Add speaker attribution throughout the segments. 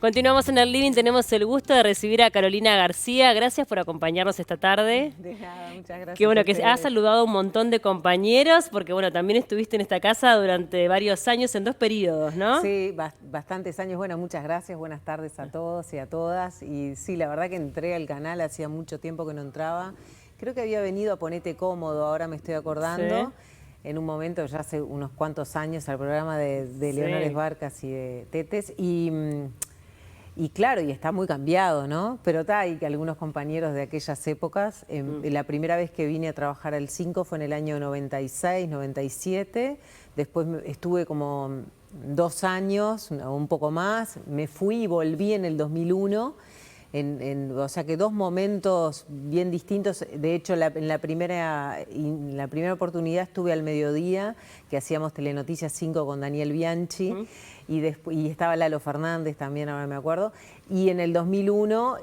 Speaker 1: Continuamos en el living, tenemos el gusto de recibir a Carolina García. Gracias por acompañarnos esta tarde.
Speaker 2: De nada, muchas gracias.
Speaker 1: Qué bueno que has saludado a un montón de compañeros, porque bueno, también estuviste en esta casa durante varios años, en 2 periodos, ¿no?
Speaker 2: Sí, bastantes años. Bueno, muchas gracias, buenas tardes a todos y a todas. Y sí, la verdad que entré al canal, hacía mucho tiempo que no entraba. Creo que había venido a Ponete Cómodo, ahora me estoy acordando.
Speaker 1: Sí.
Speaker 2: En un momento, ya hace unos cuantos años, al programa de Leonores Barcas y de Tetes. Y claro, y está muy cambiado, ¿no? Pero hay que algunos compañeros de aquellas épocas. La primera vez que vine a trabajar al 5 fue en el año 96, 97. Después estuve como 2 años, un poco más. Me fui y volví en el 2001. O sea que 2 momentos bien distintos. De hecho, en la primera oportunidad estuve al mediodía, que hacíamos Telenoticias 5 con Daniel Bianchi, y estaba Lalo Fernández también, ahora me acuerdo. Y en el 2001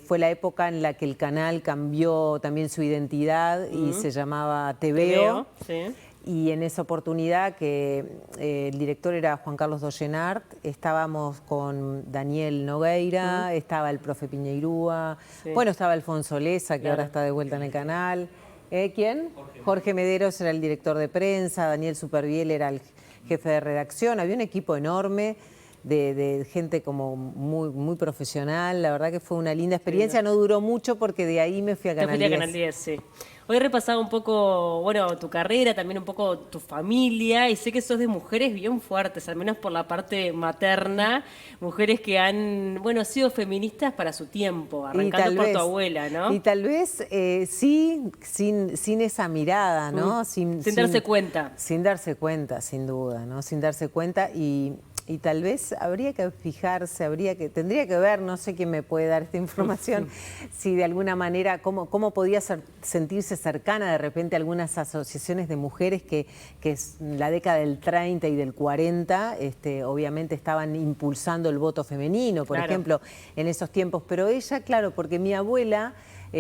Speaker 2: fue la época en la que el canal cambió también su identidad y se llamaba TVO.
Speaker 1: Sí.
Speaker 2: Y en esa oportunidad, que el director era Juan Carlos Dollenart, estábamos con Daniel Nogueira, estaba el profe Piñeirúa, bueno, estaba Alfonso Leza, que ahora está de vuelta en el canal. ¿Quién? Jorge Mederos era el director de prensa, Daniel Superviel era el jefe de redacción. Había un equipo enorme de gente como muy profesional. La verdad que fue una linda experiencia. No duró mucho porque de ahí me fui a Canal 10.
Speaker 1: Te fuiste a Canal 10, sí. Hoy he repasado un poco, bueno, tu carrera, también un poco tu familia, y sé que sos de mujeres bien fuertes, al menos por la parte materna, mujeres que han, bueno, sido feministas para su tiempo, arrancando por tu abuela, ¿no?
Speaker 2: Y tal vez sí, sin esa mirada, ¿no?
Speaker 1: Sin darse cuenta.
Speaker 2: Sin darse cuenta, sin duda, ¿no? Sin darse cuenta y tal vez habría que fijarse, tendría que ver, no sé quién me puede dar esta información, si de alguna manera, cómo podía sentirse cercana de repente a algunas asociaciones de mujeres que en la década del 30 y del 40, obviamente estaban impulsando el voto femenino, por ejemplo, en esos tiempos. Pero ella, claro, porque mi abuela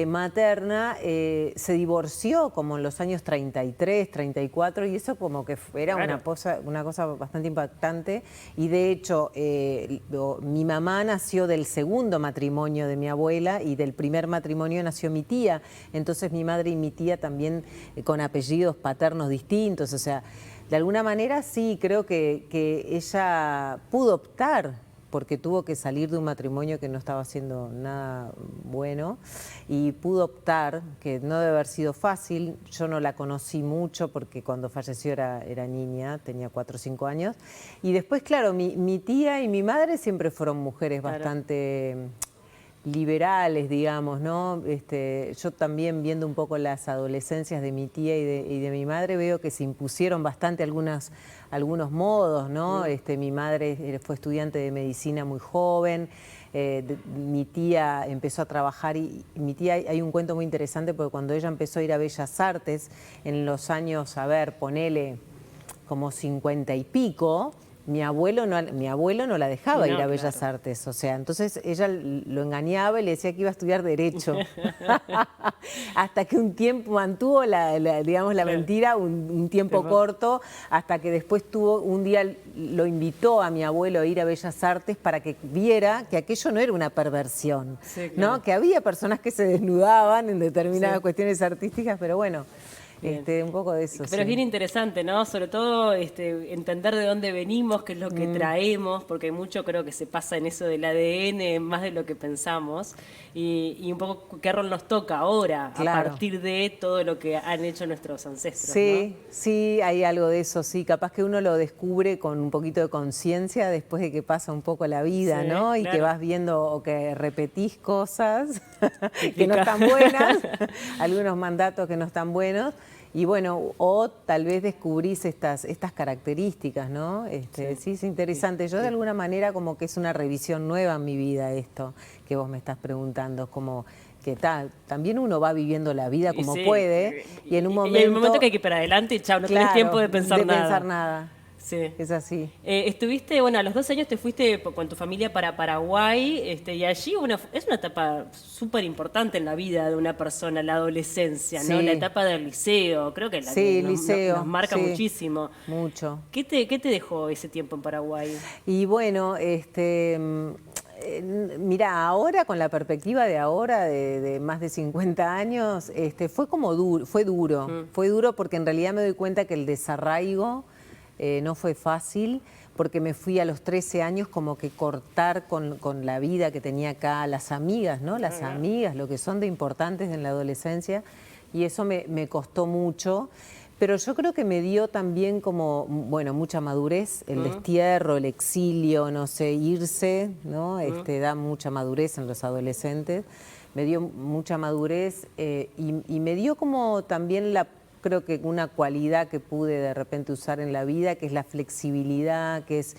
Speaker 2: materna se divorció como en los años 33, 34, y eso como que era una cosa bastante impactante. Y de hecho, mi mamá nació del segundo matrimonio de mi abuela y del primer matrimonio nació mi tía. Entonces mi madre y mi tía también con apellidos paternos distintos. O sea, de alguna manera sí, creo que ella pudo optar, porque tuvo que salir de un matrimonio que no estaba haciendo nada bueno y pudo optar, que no debe haber sido fácil. Yo no la conocí mucho porque cuando falleció era niña, tenía 4 o 5 años. Y después, claro, mi tía y mi madre siempre fueron mujeres bastante liberales, digamos, ¿no? Yo también, viendo un poco las adolescencias de mi tía y de mi madre, veo que se impusieron bastante algunos modos, ¿no? Mi madre fue estudiante de medicina muy joven. Mi tía empezó a trabajar y mi tía, hay un cuento muy interesante porque cuando ella empezó a ir a Bellas Artes en los años, a ver, ponele como 50 y pico, mi abuelo no la dejaba ir a Bellas Artes, o sea, entonces ella lo engañaba y le decía que iba a estudiar Derecho. Hasta que un tiempo mantuvo digamos, la mentira, un tiempo corto, hasta que después un día lo invitó a mi abuelo a ir a Bellas Artes para que viera que aquello no era una perversión, ¿no? Que había personas que se desnudaban en determinadas cuestiones artísticas, pero bueno. Un poco de eso.
Speaker 1: Pero es bien interesante, ¿no? Sobre todo entender de dónde venimos, qué es lo que traemos, porque mucho creo que se pasa en eso del ADN, más de lo que pensamos, y un poco qué rol nos toca ahora, a partir de todo lo que han hecho nuestros ancestros.
Speaker 2: Sí,
Speaker 1: ¿no?
Speaker 2: Sí, hay algo de eso, sí. Capaz que uno lo descubre con un poquito de conciencia después de que pasa un poco la vida, ¿no? Y que vas viendo o que repetís cosas que no están buenas, algunos mandatos que no están buenos. Y bueno, o tal vez descubrís estas características, ¿no? Sí, es interesante. Yo de alguna manera como que es una revisión nueva en mi vida esto que vos me estás preguntando, como que también uno va viviendo la vida como puede y en un momento...
Speaker 1: Y hay un momento que hay que ir para adelante y chao, no tenés tiempo de pensar nada.
Speaker 2: Sí. Es así.
Speaker 1: Estuviste, bueno, a los 12 años te fuiste con tu familia para Paraguay, y allí es una etapa súper importante en la vida de una persona, la adolescencia, ¿no? La etapa del liceo, creo que es la que nos marca muchísimo.
Speaker 2: Mucho.
Speaker 1: ¿Qué te dejó ese tiempo en Paraguay?
Speaker 2: Y bueno, Mira, ahora con la perspectiva de ahora, de más de 50 años, fue como duro, fue duro porque en realidad me doy cuenta que el desarraigo no fue fácil, porque me fui a los 13 años como que cortar con la vida que tenía acá, las amigas, ¿no? Las amigas, lo que son de importantes en la adolescencia, y eso me costó mucho. Pero yo creo que me dio también como, bueno, mucha madurez, el destierro, el exilio, no sé, irse, ¿no? Da mucha madurez en los adolescentes. Me dio mucha madurez y me dio como también creo que una cualidad que pude de repente usar en la vida, que es la flexibilidad, que es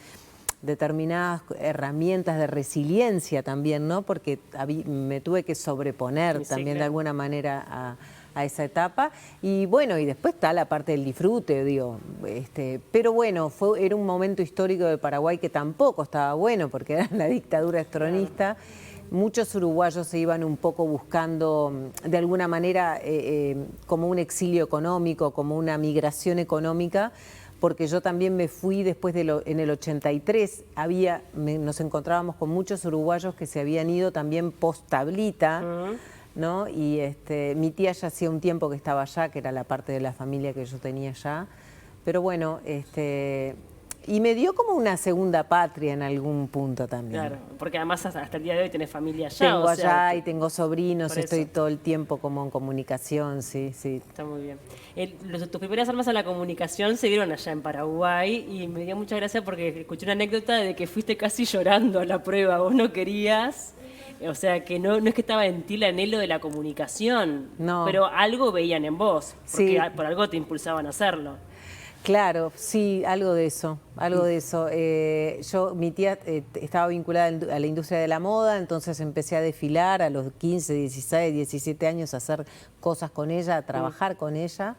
Speaker 2: determinadas herramientas de resiliencia también, ¿no? Porque me tuve que sobreponer también claro. De alguna manera a esa etapa, y bueno, y después está la parte del disfrute, digo, pero bueno, era un momento histórico de Paraguay que tampoco estaba bueno, porque era la dictadura estronista. Muchos uruguayos se iban un poco buscando, de alguna manera, como un exilio económico, como una migración económica, porque yo también me fui después en el 83, nos encontrábamos con muchos uruguayos que se habían ido también post-tablita, ¿no? Y mi tía ya hacía un tiempo que estaba allá, que era la parte de la familia que yo tenía allá, pero bueno, y me dio como una segunda patria en algún punto también.
Speaker 1: Claro, porque además hasta el día de hoy tenés familia allá.
Speaker 2: Tengo allá y tengo sobrinos, estoy todo el tiempo como en comunicación, sí.
Speaker 1: Está muy bien. Tus primeras armas a la comunicación se dieron allá en Paraguay y me dio mucha gracia porque escuché una anécdota de que fuiste casi llorando a la prueba, vos no querías. O sea, que no es que estaba en ti el anhelo de la comunicación, no. Pero algo veían en vos, porque por algo te impulsaban a hacerlo.
Speaker 2: Claro, sí, algo de eso. Mi tía estaba vinculada a la industria de la moda, entonces empecé a desfilar a los 15, 16, 17 años, a hacer cosas con ella, a trabajar con ella,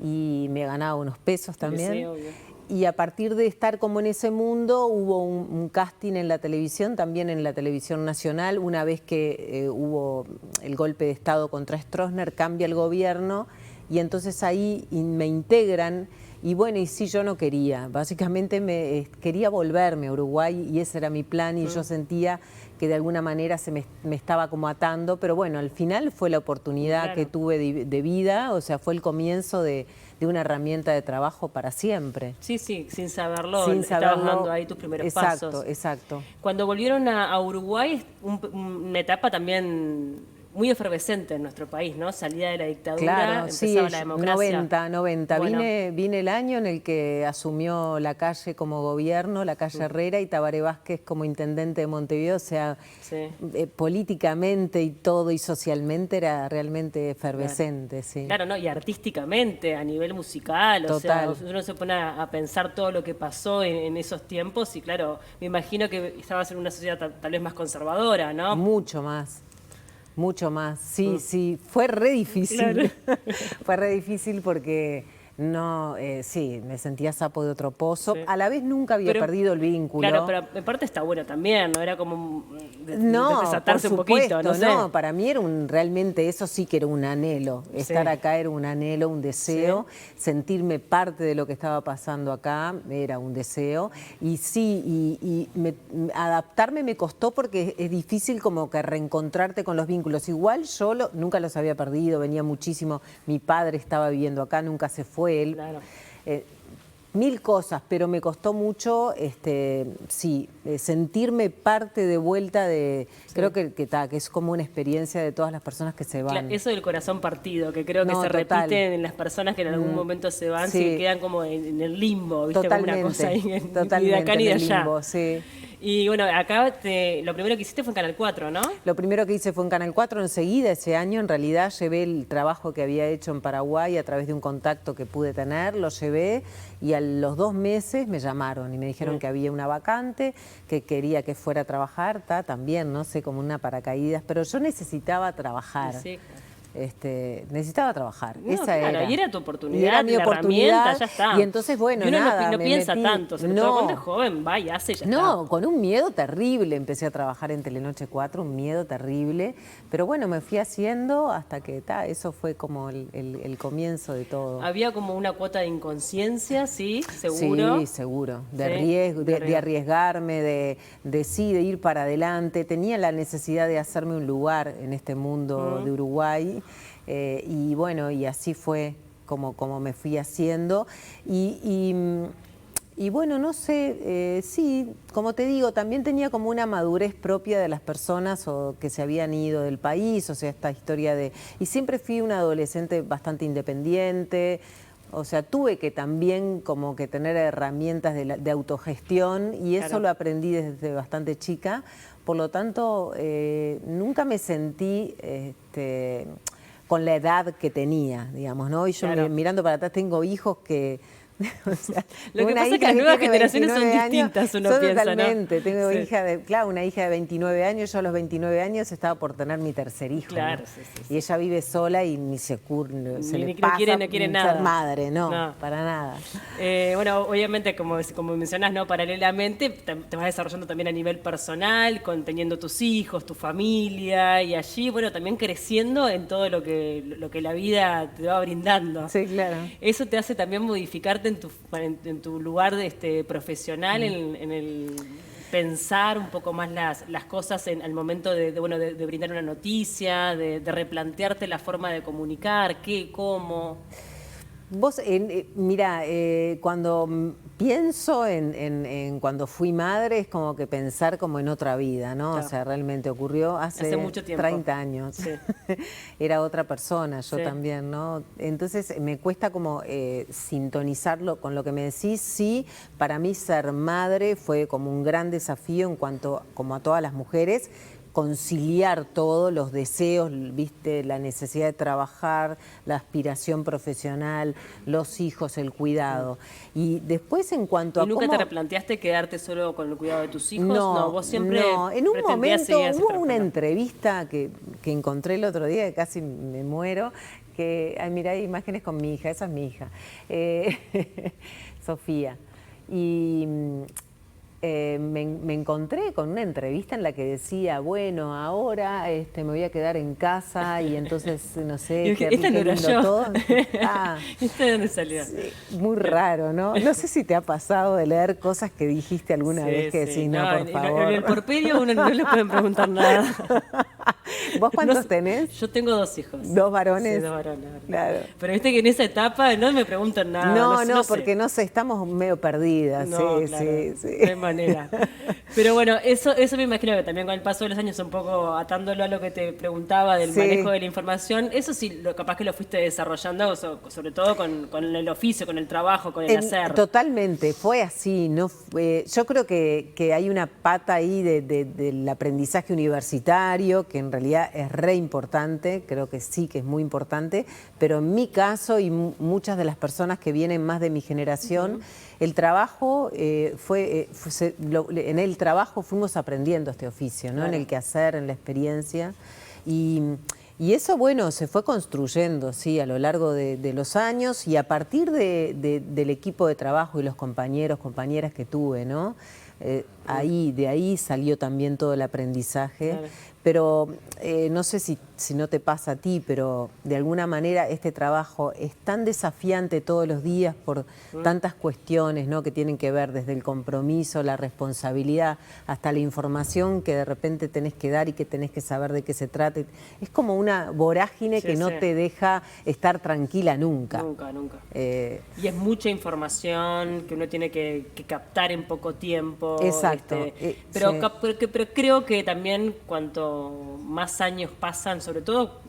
Speaker 2: y me ganaba unos pesos también. Sí, obvio. Y a partir de estar como en ese mundo, hubo un casting en la televisión, también en la televisión nacional. Una vez que hubo el golpe de Estado contra Stroessner, cambia el gobierno y entonces ahí me integran. Y bueno, y sí, yo no quería. Básicamente quería volverme a Uruguay y ese era mi plan, y yo sentía que de alguna manera me estaba como atando. Pero bueno, al final fue la oportunidad que tuve de vida, o sea, fue el comienzo de una herramienta de trabajo para siempre.
Speaker 1: Sí, sin saberlo, estabas dando ahí tus primeros pasos.
Speaker 2: Exacto.
Speaker 1: Cuando volvieron a Uruguay, una etapa también muy efervescente en nuestro país, ¿no? Salida de la dictadura, empezaba la democracia.
Speaker 2: 90.
Speaker 1: Bueno.
Speaker 2: Vine el año en el que asumió la calle como gobierno, la calle Herrera, y Tabaré Vázquez como intendente de Montevideo, o sea, políticamente y todo, y socialmente era realmente efervescente, sí.
Speaker 1: Claro, ¿no? Y artísticamente, a nivel musical,
Speaker 2: total.
Speaker 1: O sea, uno se pone a pensar todo lo que pasó en esos tiempos, y claro, me imagino que estabas en una sociedad tal vez más conservadora, ¿no?
Speaker 2: Mucho más, sí, fue re difícil. Claro. Fue re difícil porque me sentía sapo de otro pozo. Sí. A la vez nunca había perdido el vínculo.
Speaker 1: Claro, pero en parte está bueno también, ¿no? Era como desatarse un poquito, no sé.
Speaker 2: No, para mí era realmente eso sí que era un anhelo. Estar acá era un anhelo, un deseo. Sí. Sentirme parte de lo que estaba pasando acá era un deseo. Y sí, adaptarme me costó porque es difícil como que reencontrarte con los vínculos. Igual yo nunca los había perdido, venía muchísimo. Mi padre estaba viviendo acá, nunca se fue él.
Speaker 1: Claro.
Speaker 2: Mil cosas, pero me costó mucho sentirme parte de vuelta de... Sí. Creo que es como una experiencia de todas las personas que se van.
Speaker 1: Claro, eso del corazón partido, que creo que se repite en las personas que en algún momento se van, que quedan como en el limbo, ¿viste?
Speaker 2: Totalmente,
Speaker 1: como una cosa ahí,
Speaker 2: ni de acá ni de allá. Limbo, sí.
Speaker 1: Y bueno, acá lo primero que hiciste fue en Canal 4, ¿no?
Speaker 2: Lo primero que hice fue en Canal 4. Enseguida, ese año, en realidad, llevé el trabajo que había hecho en Paraguay a través de un contacto que pude tener, lo llevé, y a los 2 meses me llamaron y me dijeron que había una vacante, que quería que fuera a trabajar, también, no sé, como una paracaídas, pero yo necesitaba trabajar. Sí, claro. necesitaba trabajar.
Speaker 1: No,
Speaker 2: Esa
Speaker 1: claro,
Speaker 2: era.
Speaker 1: y era tu oportunidad,
Speaker 2: Y era mi
Speaker 1: la herramienta,
Speaker 2: oportunidad.
Speaker 1: ya está.
Speaker 2: Y entonces, bueno,
Speaker 1: y uno
Speaker 2: nada,
Speaker 1: no
Speaker 2: me
Speaker 1: piensa
Speaker 2: metí.
Speaker 1: tanto, sobre todo cuando es joven, va y hace y ya
Speaker 2: No,
Speaker 1: está.
Speaker 2: con un miedo terrible empecé a trabajar en Telenoche 4, un miedo terrible, pero bueno, me fui haciendo hasta que eso fue como el comienzo de todo.
Speaker 1: Había como una cuota de inconsciencia, sí, seguro.
Speaker 2: Sí, seguro, de
Speaker 1: Sí,
Speaker 2: riesgo,
Speaker 1: de
Speaker 2: de
Speaker 1: riesgo.
Speaker 2: arriesgarme, de ir para adelante. Tenía la necesidad de hacerme un lugar en este mundo de Uruguay y bueno, y así fue como me fui haciendo. Y bueno, no sé, sí, como te digo, también tenía como una madurez propia de las personas que se habían ido del país, o sea, esta historia de... Y siempre fui una adolescente bastante independiente, o sea, tuve que también como que tener herramientas de autogestión y eso
Speaker 1: Claro.
Speaker 2: lo aprendí desde bastante chica, por lo tanto, nunca me sentí... con la edad que tenía, digamos, ¿no? Y yo
Speaker 1: Claro.
Speaker 2: mirando para atrás tengo hijos que... O sea,
Speaker 1: Lo que
Speaker 2: una
Speaker 1: pasa es que
Speaker 2: hija
Speaker 1: las nuevas
Speaker 2: tiene
Speaker 1: generaciones son
Speaker 2: 29 años,
Speaker 1: distintas, uno
Speaker 2: son
Speaker 1: piensa, ¿no?
Speaker 2: totalmente. Tengo
Speaker 1: Sí.
Speaker 2: una hija de 29 años, yo a los 29 años estaba por tener mi tercer hijo.
Speaker 1: Claro,
Speaker 2: ¿no?
Speaker 1: sí, sí, sí.
Speaker 2: Y ella vive sola y ni se
Speaker 1: Ni
Speaker 2: le
Speaker 1: no
Speaker 2: pasa
Speaker 1: quiere nada.
Speaker 2: ser madre, no,
Speaker 1: No.
Speaker 2: para nada.
Speaker 1: Bueno, obviamente, como mencionás, ¿no? Paralelamente te vas desarrollando también a nivel personal, teniendo tus hijos, tu familia, y allí, bueno, también creciendo en todo lo que la vida te va brindando.
Speaker 2: Sí, claro.
Speaker 1: Eso te hace también modificarte en tu lugar profesional, en el pensar un poco más las cosas al momento de brindar una noticia, de replantearte la forma de comunicar, qué, cómo.
Speaker 2: Vos, mira, cuando pienso en cuando fui madre, es como que pensar como en otra vida, ¿no?
Speaker 1: Claro.
Speaker 2: O sea, realmente ocurrió
Speaker 1: Hace mucho tiempo.
Speaker 2: 30 años.
Speaker 1: Sí.
Speaker 2: Era otra persona, yo
Speaker 1: Sí.
Speaker 2: también, ¿no? Entonces me cuesta como sintonizarlo con lo que me decís. Sí, para mí ser madre fue como un gran desafío en cuanto, como a todas las mujeres, conciliar todos los deseos, viste, la necesidad de trabajar, la aspiración profesional, los hijos, el cuidado. Y después en cuanto
Speaker 1: ¿Y
Speaker 2: a
Speaker 1: nunca
Speaker 2: cómo...
Speaker 1: te replanteaste quedarte solo con el cuidado de tus hijos?
Speaker 2: No,
Speaker 1: Vos siempre
Speaker 2: no. En un
Speaker 1: pretendías
Speaker 2: momento
Speaker 1: seguir así
Speaker 2: hubo una
Speaker 1: trabajando.
Speaker 2: entrevista que encontré el otro día, que casi me muero, que, ay, mira, hay imágenes con mi hija, esa es mi hija, Sofía. Y me encontré con una entrevista en la que decía, bueno, ahora me voy a quedar en casa y entonces, no sé, qué
Speaker 1: Esta no era
Speaker 2: lindo
Speaker 1: yo.
Speaker 2: todo. Ah,
Speaker 1: ¿Esta de dónde salió?
Speaker 2: sí, muy raro, ¿no? No sé si te ha pasado de leer cosas que dijiste alguna
Speaker 1: Sí,
Speaker 2: vez que
Speaker 1: sí.
Speaker 2: decís, no, por favor.
Speaker 1: En el porperio uno no le pueden preguntar nada.
Speaker 2: ¿Vos cuántos
Speaker 1: No sé,
Speaker 2: tenés?
Speaker 1: Yo tengo 2 hijos.
Speaker 2: ¿Dos varones?
Speaker 1: Sí, 2 varones.
Speaker 2: Claro.
Speaker 1: Pero viste que en esa etapa no me preguntan nada.
Speaker 2: No,
Speaker 1: sé.
Speaker 2: porque no sé, estamos medio perdidas,
Speaker 1: No,
Speaker 2: sí,
Speaker 1: claro,
Speaker 2: sí.
Speaker 1: no hay manera. Pero bueno, eso me imagino que también con el paso de los años, un poco atándolo a lo que te preguntaba del
Speaker 2: Sí.
Speaker 1: manejo de la información, eso sí, capaz que lo fuiste desarrollando, sobre todo con el oficio, con el trabajo, con el hacer.
Speaker 2: Totalmente, fue así. No yo creo que hay una pata ahí del aprendizaje universitario, que en realidad es re importante, creo que sí que es muy importante, pero en mi caso y muchas de las personas que vienen más de mi generación, el trabajo en el trabajo fuimos aprendiendo este oficio, ¿no?
Speaker 1: Claro.
Speaker 2: En el quehacer, en la experiencia. Y eso, bueno, se fue construyendo, sí, a lo largo de los años y a partir del equipo de trabajo y los compañeros, compañeras que tuve, ¿no? De ahí salió también todo el aprendizaje.
Speaker 1: Claro.
Speaker 2: Pero no sé si no te pasa a ti, pero de alguna manera este trabajo es tan desafiante todos los días por tantas cuestiones, ¿no? Que tienen que ver desde el compromiso, la responsabilidad, hasta la información que de repente tenés que dar y que tenés que saber de qué se trata. Es como una vorágine
Speaker 1: Sí,
Speaker 2: que no
Speaker 1: sí.
Speaker 2: te deja estar tranquila nunca.
Speaker 1: Nunca, nunca.
Speaker 2: Eh,
Speaker 1: Y es mucha información que uno tiene que captar en poco tiempo.
Speaker 2: Exacto.
Speaker 1: Pero,
Speaker 2: Sí.
Speaker 1: pero creo que también cuanto más años pasan, sobre todo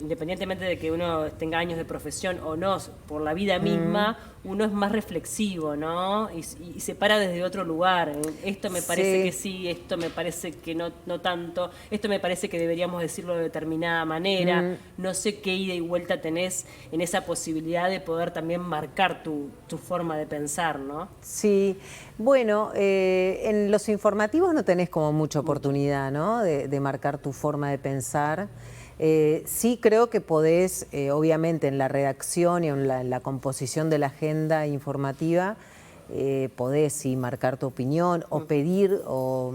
Speaker 1: independientemente de que uno tenga años de profesión o no, por la vida misma, uno es más reflexivo, ¿no? Y se para desde otro lugar. Esto me parece
Speaker 2: Sí.
Speaker 1: que sí, esto me parece que no tanto, esto me parece que deberíamos decirlo de determinada manera. No sé qué ida y vuelta tenés en esa posibilidad de poder también marcar tu forma de pensar, ¿no?
Speaker 2: Sí, bueno, en los informativos no tenés como mucha oportunidad, ¿no? De marcar tu forma de pensar. Sí creo que podés, obviamente en la redacción y en la composición de la agenda informativa, podés sí marcar tu opinión o pedir o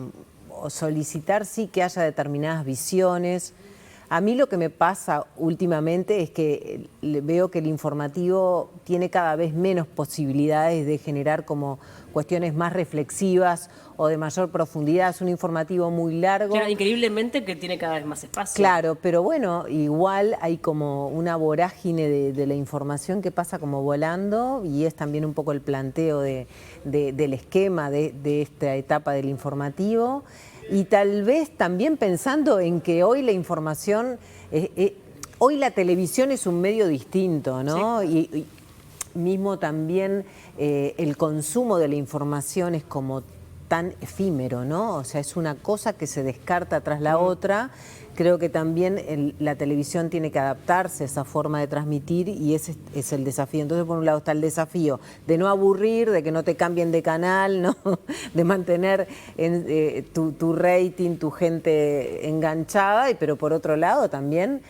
Speaker 2: solicitar sí que haya determinadas visiones. A mí lo que me pasa últimamente es que veo que el informativo tiene cada vez menos posibilidades de generar como cuestiones más reflexivas o de mayor profundidad. Es un informativo muy largo.
Speaker 1: Claro, increíblemente que tiene cada vez más espacio.
Speaker 2: Claro, pero bueno, igual hay como una vorágine de la información que pasa como volando, y es también un poco el planteo del esquema de esta etapa del informativo. Y tal vez también pensando en que hoy la información, hoy la televisión es un medio distinto, ¿no? Sí. Y mismo también el consumo de la información es como tan efímero, ¿no? O sea, es una cosa que se descarta tras la otra. Creo que también la televisión tiene que adaptarse a esa forma de transmitir, y ese es el desafío. Entonces, por un lado está el desafío de no aburrir, de que no te cambien de canal, ¿no? De mantener tu rating, tu gente enganchada, pero por otro lado también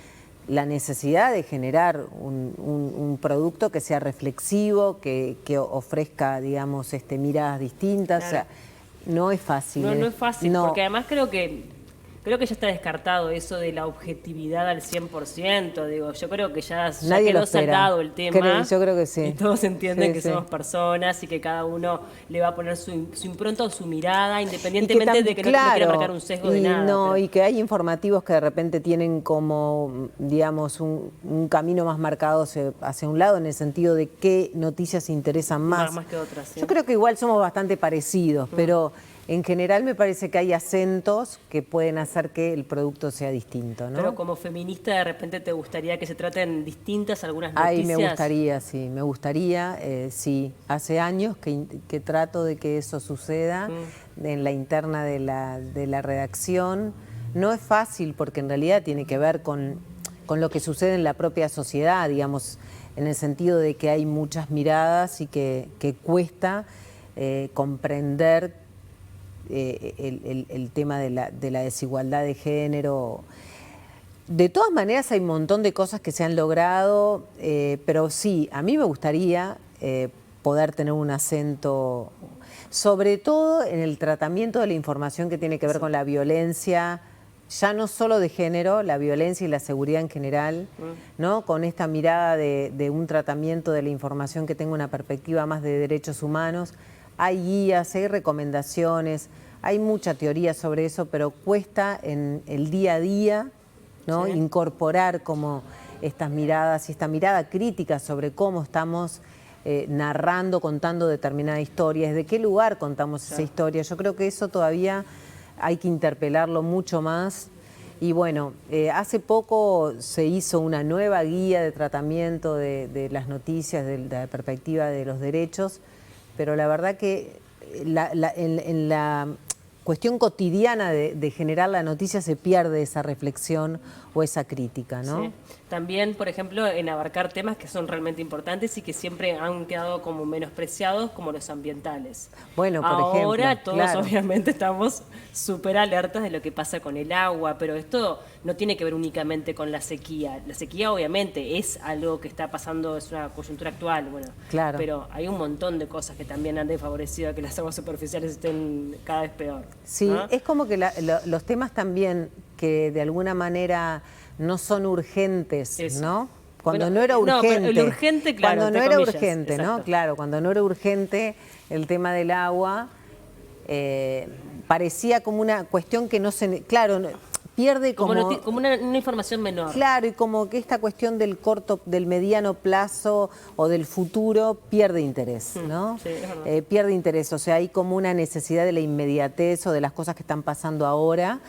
Speaker 2: la necesidad de generar un producto que sea reflexivo, que ofrezca, digamos, miradas distintas.
Speaker 1: Claro.
Speaker 2: O sea, no es fácil.
Speaker 1: No es fácil,
Speaker 2: no.
Speaker 1: Porque además creo que ya está descartado eso de la objetividad al 100%. Digo, yo creo que ya quedó saldado el tema.
Speaker 2: Yo creo que sí.
Speaker 1: Y todos entienden que
Speaker 2: sí.
Speaker 1: somos personas y que cada uno le va a poner su impronta o su mirada, independientemente de que no quiera marcar un sesgo de nada.
Speaker 2: No, y que hay informativos que de repente tienen como, digamos, un camino más marcado hacia un lado, en el sentido de qué noticias interesan más.
Speaker 1: Más que otras, ¿sí?
Speaker 2: Yo creo que igual somos bastante parecidos, pero en general me parece que hay acentos que pueden hacer que el producto sea distinto, ¿no?
Speaker 1: Pero como feminista, de repente te gustaría que se traten distintas algunas noticias.
Speaker 2: Ay, me gustaría, sí, me gustaría, sí. Hace años que trato de que eso suceda en la interna de la redacción. No es fácil, porque en realidad tiene que ver con lo que sucede en la propia sociedad, digamos, en el sentido de que hay muchas miradas y que cuesta comprender el tema de la desigualdad de género. De todas maneras hay un montón de cosas que se han logrado, pero sí, a mí me gustaría poder tener un acento, sobre todo en el tratamiento de la información que tiene que ver con la violencia, ya no solo de género, la violencia y la seguridad en general, ¿no? Con esta mirada de un tratamiento de la información que tenga una perspectiva más de derechos humanos. Hay guías, hay recomendaciones, hay mucha teoría sobre eso, pero cuesta en el día a día, ¿no? Sí. Incorporar como estas miradas y esta mirada crítica sobre cómo estamos narrando, contando determinada historia, desde qué lugar contamos esa historia. Yo creo que eso todavía hay que interpelarlo mucho más. Y bueno, hace poco se hizo una nueva guía de tratamiento de las noticias, de la perspectiva de los derechos, pero la verdad que en la cuestión cotidiana de generar la noticia se pierde esa reflexión o esa crítica, ¿no?
Speaker 1: Sí. También, por ejemplo, en abarcar temas que son realmente importantes y que siempre han quedado como menospreciados, como los ambientales.
Speaker 2: Bueno, por ejemplo.
Speaker 1: Ahora todos
Speaker 2: claro.
Speaker 1: obviamente estamos súper alertas de lo que pasa con el agua, pero esto no tiene que ver únicamente con la sequía. La sequía obviamente es algo que está pasando, es una coyuntura actual, bueno,
Speaker 2: claro.
Speaker 1: Pero hay un montón de cosas que también han desfavorecido a que las aguas superficiales estén cada vez peor.
Speaker 2: Sí,
Speaker 1: ¿no?
Speaker 2: Es como que los temas también que de alguna manera no son urgentes,
Speaker 1: Eso.
Speaker 2: ¿no? Cuando no era
Speaker 1: urgente.
Speaker 2: urgente.
Speaker 1: No, el urgente, claro.
Speaker 2: Cuando no era
Speaker 1: comillas,
Speaker 2: urgente,
Speaker 1: exacto.
Speaker 2: ¿no? Claro, cuando no era urgente el tema del agua, parecía como una cuestión que no se... Claro, pierde como
Speaker 1: una información menor.
Speaker 2: Claro, y como que esta cuestión del mediano plazo o del futuro pierde interés, ¿no?
Speaker 1: Sí, es verdad.
Speaker 2: Pierde interés, o sea, hay como una necesidad de la inmediatez o de las cosas que están pasando ahora.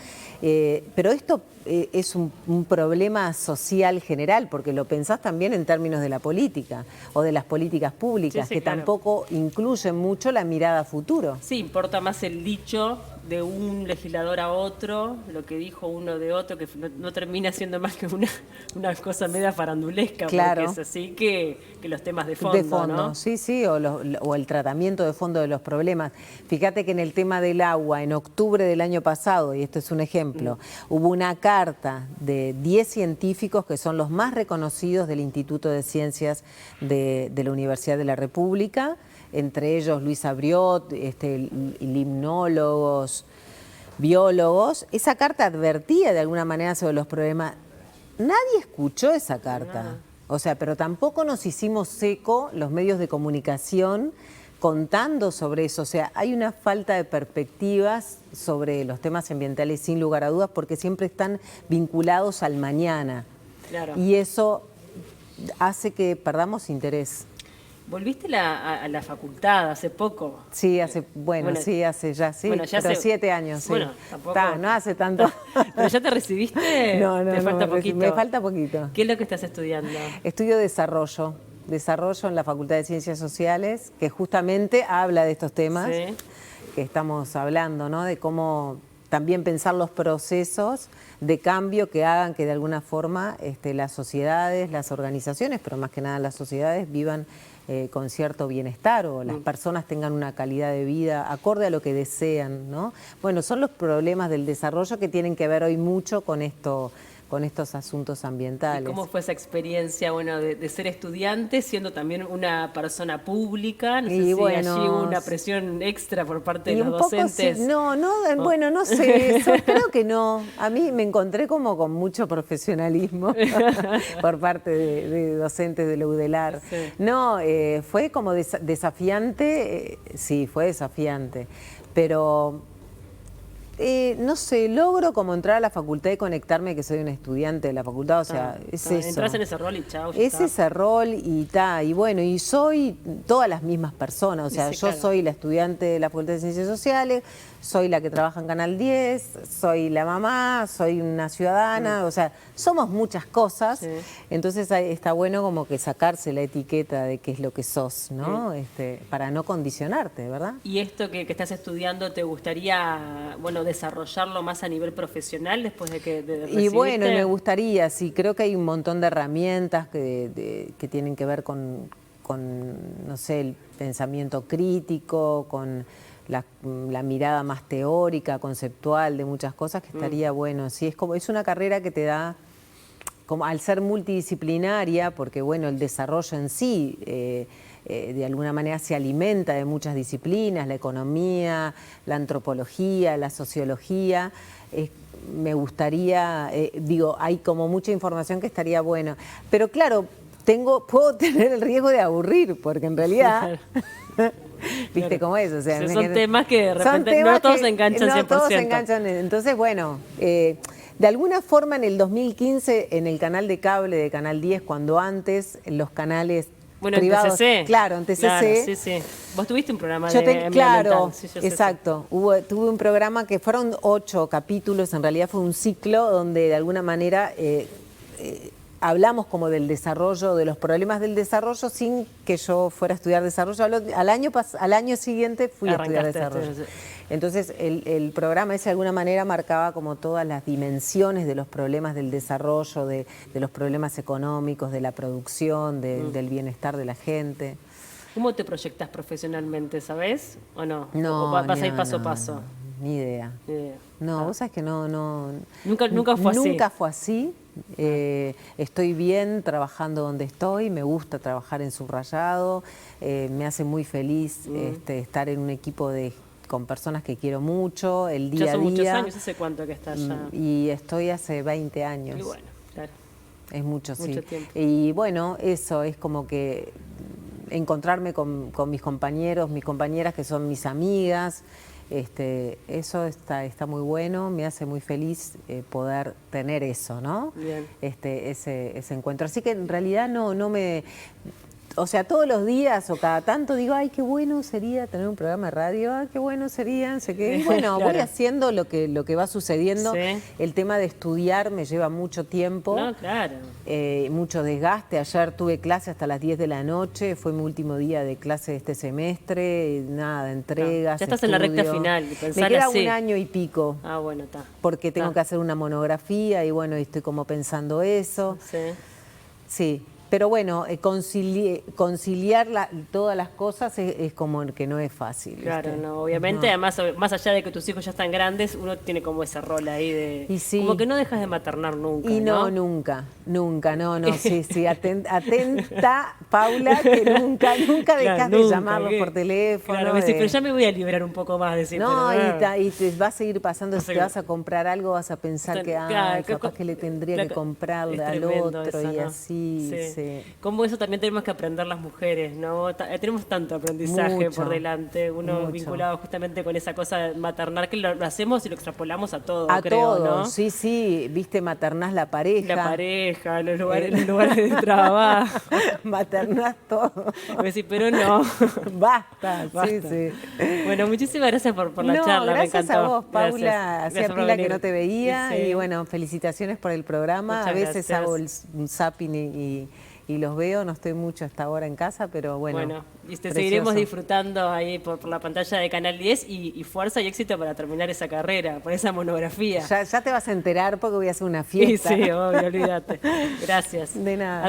Speaker 2: Pero esto es un problema social general, porque lo pensás también en términos de la política o de las políticas públicas,
Speaker 1: sí,
Speaker 2: que
Speaker 1: claro.
Speaker 2: tampoco incluyen mucho la mirada a futuro.
Speaker 1: Sí, importa más el dicho de un legislador a otro, lo que dijo uno de otro, que no termina siendo más que una cosa media farandulesca,
Speaker 2: Claro.
Speaker 1: porque es así que los temas de fondo, ¿no?
Speaker 2: Sí, sí, o el tratamiento de fondo de los problemas. Fíjate que en el tema del agua, en octubre del año pasado, y esto es un ejemplo, hubo una carta de 10 científicos que son los más reconocidos del Instituto de Ciencias de la Universidad de la República, entre ellos Luis Abriot, limnólogos, biólogos. Esa carta advertía de alguna manera sobre los problemas. Nadie escuchó esa carta. O sea, pero tampoco nos hicimos eco los medios de comunicación contando sobre eso. O sea, hay una falta de perspectivas sobre los temas ambientales sin lugar a dudas porque siempre están vinculados al mañana.
Speaker 1: Claro.
Speaker 2: Y eso hace que perdamos interés.
Speaker 1: ¿Volviste a la facultad hace poco?
Speaker 2: Sí, hace 7 años. Sí.
Speaker 1: Bueno, tampoco.
Speaker 2: No hace tanto.
Speaker 1: ¿Pero ya te recibiste?
Speaker 2: No,
Speaker 1: ¿Te falta poquito?
Speaker 2: Me falta poquito.
Speaker 1: ¿Qué es lo que estás estudiando?
Speaker 2: Estudio desarrollo en la Facultad de Ciencias Sociales, que justamente habla de estos temas que estamos hablando, ¿no? De cómo también pensar los procesos de cambio que hagan que de alguna forma las sociedades, las organizaciones, pero más que nada las sociedades vivan con cierto bienestar o las personas tengan una calidad de vida acorde a lo que desean, ¿no? Bueno, son los problemas del desarrollo que tienen que ver hoy mucho con estos asuntos ambientales.
Speaker 1: ¿Y cómo fue esa experiencia, de ser estudiante, siendo también una persona pública? No sé si allí hubo una presión extra por parte de los docentes.
Speaker 2: Sí. Bueno, no sé, eso creo que no. A mí me encontré como con mucho profesionalismo por parte de docentes de la UDELAR. Sí. No, fue como desafiante, sí, fue desafiante, pero... no sé, logro como entrar a la facultad y conectarme que soy una estudiante de la facultad, o sea, es eso.
Speaker 1: Entras en ese rol y chao.
Speaker 2: Ese rol y bueno, y soy todas las mismas personas, o sea, yo soy la estudiante de la Facultad de Ciencias Sociales, soy la que trabaja en Canal 10, soy la mamá, soy una ciudadana, o sea, somos muchas cosas, entonces está bueno como que sacarse la etiqueta de qué es lo que sos, ¿no? Para no condicionarte, ¿verdad?
Speaker 1: ¿Y esto que estás estudiando te gustaría, desarrollarlo más a nivel profesional después de recibirte?
Speaker 2: Y bueno, me gustaría, sí, creo que hay un montón de herramientas que tienen que ver con, no sé, el pensamiento crítico, con la mirada más teórica, conceptual de muchas cosas, que estaría bueno. Sí, es una carrera que te da, como al ser multidisciplinaria, porque bueno, el desarrollo en sí de alguna manera se alimenta de muchas disciplinas, la economía, la antropología, la sociología. Me gustaría, hay como mucha información que estaría bueno. Pero claro, puedo tener el riesgo de aburrir, porque en realidad... ¿Viste cómo es? O sea,
Speaker 1: son temas que de repente no todos se enganchan 100%.
Speaker 2: No todos se enganchan. Entonces, bueno, de alguna forma en el 2015, en el canal de cable de Canal 10, cuando antes los canales privados...
Speaker 1: En TCC.
Speaker 2: Claro, en TCC.
Speaker 1: Claro, sí. Vos tuviste un programa
Speaker 2: claro,
Speaker 1: sí,
Speaker 2: exacto. Tuve un programa que fueron 8 capítulos, en realidad fue un ciclo donde de alguna manera... hablamos como del desarrollo, de los problemas del desarrollo sin que yo fuera a estudiar desarrollo. Al año siguiente fui a estudiar desarrollo. Entonces el programa ese de alguna manera marcaba como todas las dimensiones de los problemas del desarrollo, de los problemas económicos, de la producción, del bienestar de la gente.
Speaker 1: ¿Cómo te proyectas profesionalmente, sabés? ¿O no?
Speaker 2: No,
Speaker 1: ¿O vas a ir paso a paso?
Speaker 2: No, ni idea. No, vos sabés que no.
Speaker 1: Nunca fue así.
Speaker 2: Nunca fue así. Estoy bien trabajando donde estoy, me gusta trabajar en Subrayado, me hace muy feliz estar en un equipo con personas que quiero mucho, el día a día.
Speaker 1: Ya son muchos años, ¿hace cuánto que estás ya?
Speaker 2: Y estoy hace 20 años.
Speaker 1: Y bueno, claro.
Speaker 2: Es mucho
Speaker 1: tiempo.
Speaker 2: Y bueno, eso es como que encontrarme con mis compañeros, mis compañeras que son mis amigas. Eso está muy bueno, me hace muy feliz poder tener eso, ¿no?
Speaker 1: Bien.
Speaker 2: Ese encuentro. Así que en realidad no me... o sea, todos los días o cada tanto digo, ay, qué bueno sería tener un programa de radio, ay, qué bueno sería, no sé qué. Y bueno,
Speaker 1: Claro.
Speaker 2: voy haciendo lo que va sucediendo.
Speaker 1: Sí.
Speaker 2: El tema de estudiar me lleva mucho tiempo.
Speaker 1: No, claro.
Speaker 2: Mucho desgaste. Ayer tuve clase hasta las 10 de la noche, fue mi último día de clase de este semestre, nada, entregas.
Speaker 1: Ya estás en la recta
Speaker 2: estudio.
Speaker 1: final,
Speaker 2: Me
Speaker 1: pensala
Speaker 2: queda
Speaker 1: así.
Speaker 2: un año y pico,
Speaker 1: Ah, bueno, está.
Speaker 2: porque tengo
Speaker 1: Está.
Speaker 2: que hacer una monografía y bueno, estoy como pensando eso.
Speaker 1: Sí.
Speaker 2: Sí, pero bueno, conciliar todas las cosas es como que no es fácil.
Speaker 1: Claro,
Speaker 2: ¿viste?
Speaker 1: no, obviamente, además, más allá de que tus hijos ya están grandes, uno tiene como ese rol ahí de...
Speaker 2: Y sí.
Speaker 1: Como que no dejas de maternar nunca,
Speaker 2: Y no, nunca, sí, atenta, Paula, que nunca
Speaker 1: Claro,
Speaker 2: dejas de
Speaker 1: nunca,
Speaker 2: llamarlos
Speaker 1: ¿qué?
Speaker 2: por teléfono.
Speaker 1: Claro, me decís, pero ya me voy a liberar un poco más, decir,
Speaker 2: No,
Speaker 1: pero,
Speaker 2: y te va a seguir pasando,
Speaker 1: Vas a
Speaker 2: si te vas a comprar algo, vas a pensar que,
Speaker 1: Claro,
Speaker 2: capaz que le tendría que comprarle
Speaker 1: es
Speaker 2: al
Speaker 1: tremendo
Speaker 2: otro
Speaker 1: eso,
Speaker 2: y
Speaker 1: ¿no?
Speaker 2: así, sí.
Speaker 1: Como eso también tenemos que aprender las mujeres, ¿no? Tenemos tanto aprendizaje
Speaker 2: Mucho,
Speaker 1: por delante, uno
Speaker 2: mucho.
Speaker 1: vinculado justamente con esa cosa maternal que lo hacemos y lo extrapolamos a todo,
Speaker 2: A
Speaker 1: creo,
Speaker 2: todos,
Speaker 1: ¿no?
Speaker 2: sí, viste, maternás la pareja.
Speaker 1: La pareja, los lugares de trabajo.
Speaker 2: Maternás todo.
Speaker 1: Me decís, pero no.
Speaker 2: Basta,
Speaker 1: Basta.
Speaker 2: sí.
Speaker 1: Bueno, muchísimas gracias por la
Speaker 2: No,
Speaker 1: charla, me
Speaker 2: gracias
Speaker 1: encantó.
Speaker 2: a vos, Paula.
Speaker 1: Gracias.
Speaker 2: Hacía
Speaker 1: Gracias por
Speaker 2: pila que
Speaker 1: venir.
Speaker 2: no te veía
Speaker 1: Sí.
Speaker 2: y bueno, felicitaciones por el programa.
Speaker 1: Muchas
Speaker 2: A veces
Speaker 1: gracias.
Speaker 2: hago un zapping y los veo, no estoy mucho hasta ahora en casa, pero bueno.
Speaker 1: Bueno, y te
Speaker 2: precioso.
Speaker 1: seguiremos disfrutando ahí por la pantalla de Canal 10 y fuerza y éxito para terminar esa carrera, por esa monografía.
Speaker 2: Ya te vas a enterar porque voy a hacer una
Speaker 1: Sí,
Speaker 2: fiesta.
Speaker 1: sí, obvio, olvídate. Gracias.
Speaker 2: De nada.